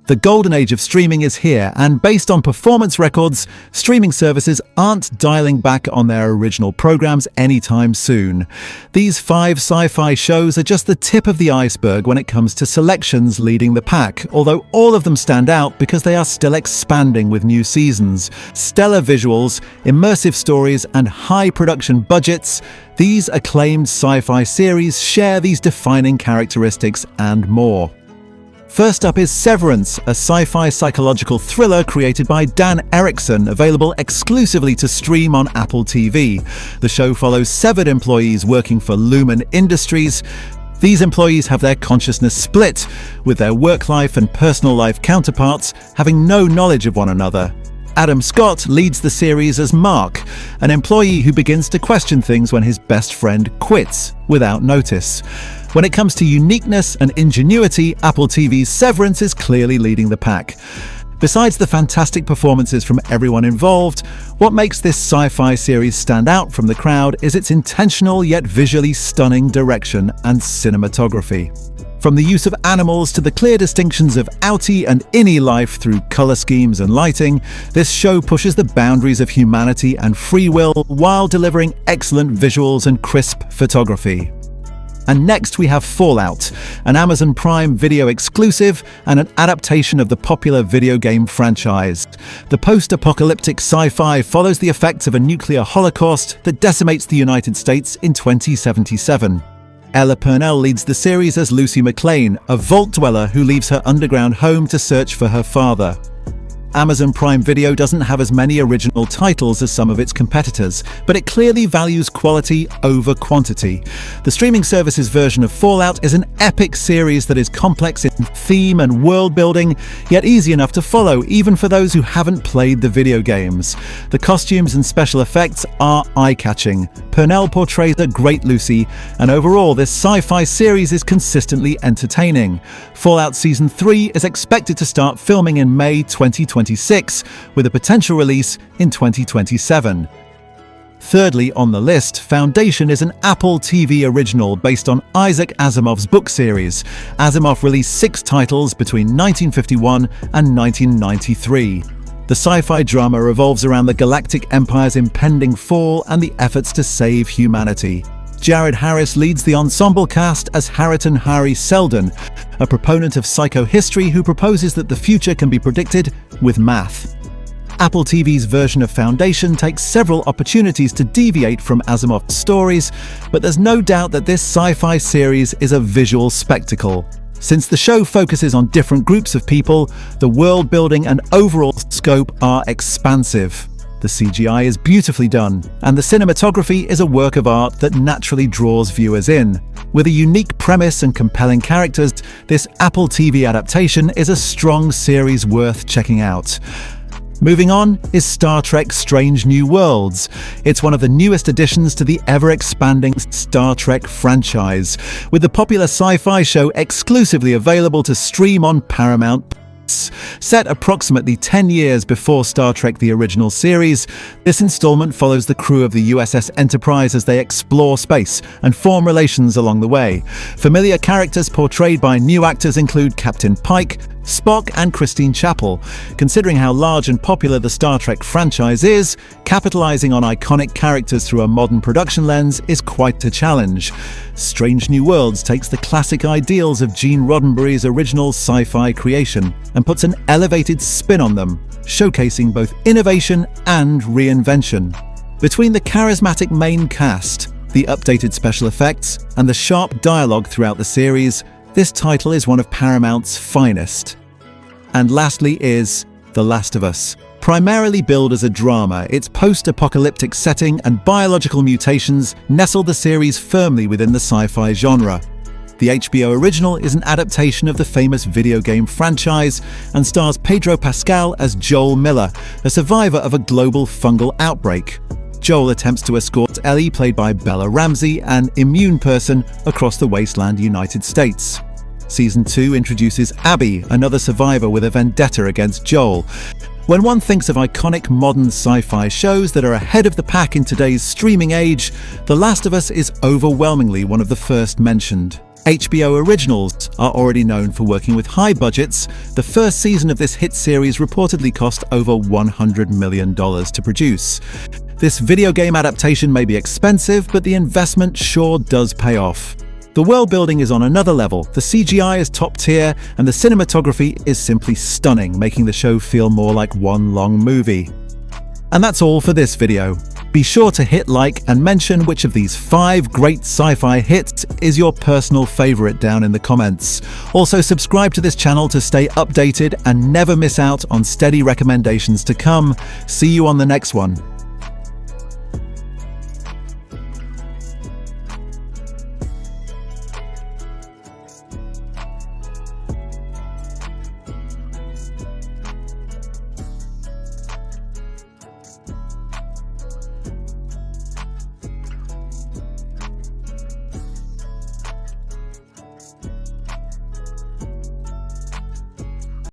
The golden age of streaming is here, and based on performance records, streaming services aren't dialing back on their original programs anytime soon. These 5 sci-fi shows are just the tip of the iceberg when it comes to selections leading the pack, although all of them stand out because they are still expanding with new seasons. Stellar visuals, immersive stories, and high production budgets, these acclaimed sci-fi series share these defining characteristics and more. First up is Severance, a sci-fi psychological thriller created by Dan Erickson, available exclusively to stream on Apple TV. The show follows severed employees working for Lumen Industries. These employees have their consciousness split, with their work life and personal life counterparts having no knowledge of one another. Adam Scott leads the series as Mark, an employee who begins to question things when his best friend quits without notice. When it comes to uniqueness and ingenuity, Apple TV's Severance is clearly leading the pack. Besides the fantastic performances from everyone involved, what makes this sci-fi series stand out from the crowd is its intentional yet visually stunning direction and cinematography. From the use of animals to the clear distinctions of outie and innie life through color schemes and lighting, this show pushes the boundaries of humanity and free will while delivering excellent visuals and crisp photography. And next we have Fallout, an Amazon Prime Video exclusive and an adaptation of the popular video game franchise. The post-apocalyptic sci-fi follows the effects of a nuclear holocaust that decimates the United States in 2077. Ella Purnell leads the series as Lucy McLean, a vault dweller who leaves her underground home to search for her father. Amazon Prime Video doesn't have as many original titles as some of its competitors, but it clearly values quality over quantity. The streaming service's version of Fallout is an epic series that is complex in theme and world building, yet easy enough to follow even for those who haven't played the video games. The costumes and special effects are eye-catching. Purnell portrays a great Lucy, and overall this sci-fi series is consistently entertaining. Fallout Season 3 is expected to start filming in May 2026, with a potential release in 2027. Thirdly on the list, Foundation is an Apple TV original based on Isaac Asimov's book series. Asimov released 6 titles between 1951 and 1993. The sci-fi drama revolves around the Galactic Empire's impending fall and the efforts to save humanity. Jared Harris leads the ensemble cast as Harriton Hari Seldon, a proponent of psychohistory who proposes that the future can be predicted with math. Apple TV's version of Foundation takes several opportunities to deviate from Asimov's stories, but there's no doubt that this sci-fi series is a visual spectacle. Since the show focuses on different groups of people, the world building and overall scope are expansive. The CGI is beautifully done, and the cinematography is a work of art that naturally draws viewers in. With a unique premise and compelling characters, this Apple TV adaptation is a strong series worth checking out. Moving on is Star Trek Strange New Worlds. It's one of the newest additions to the ever-expanding Star Trek franchise, with the popular sci-fi show exclusively available to stream on Paramount+. Set approximately 10 years before Star Trek the original series, this installment follows the crew of the USS Enterprise as they explore space and form relations along the way. Familiar characters portrayed by new actors include Captain Pike, Spock, and Christine Chapel. Considering how large and popular the Star Trek franchise is, capitalizing on iconic characters through a modern production lens is quite a challenge. Strange New Worlds takes the classic ideals of Gene Roddenberry's original sci-fi creation and puts an elevated spin on them, showcasing both innovation and reinvention. Between the charismatic main cast, the updated special effects, and the sharp dialogue throughout the series, this title is one of Paramount's finest. And lastly is The Last of Us. Primarily billed as a drama, its post-apocalyptic setting and biological mutations nestle the series firmly within the sci-fi genre. The HBO original is an adaptation of the famous video game franchise and stars Pedro Pascal as Joel Miller, a survivor of a global fungal outbreak. Joel attempts to escort Ellie, played by Bella Ramsey, an immune person, across the wasteland United States. Season 2 introduces Abby, another survivor with a vendetta against Joel. When one thinks of iconic modern sci-fi shows that are ahead of the pack in today's streaming age, The Last of Us is overwhelmingly one of the first mentioned. HBO Originals are already known for working with high budgets. The first season of this hit series reportedly cost over $100 million to produce. This video game adaptation may be expensive, but the investment sure does pay off. The world building is on another level, the CGI is top tier, and the cinematography is simply stunning, making the show feel more like one long movie. And that's all for this video. Be sure to hit like and mention which of these 5 great sci-fi hits is your personal favorite down in the comments. Also subscribe to this channel to stay updated and never miss out on steady recommendations to come. See you on the next one.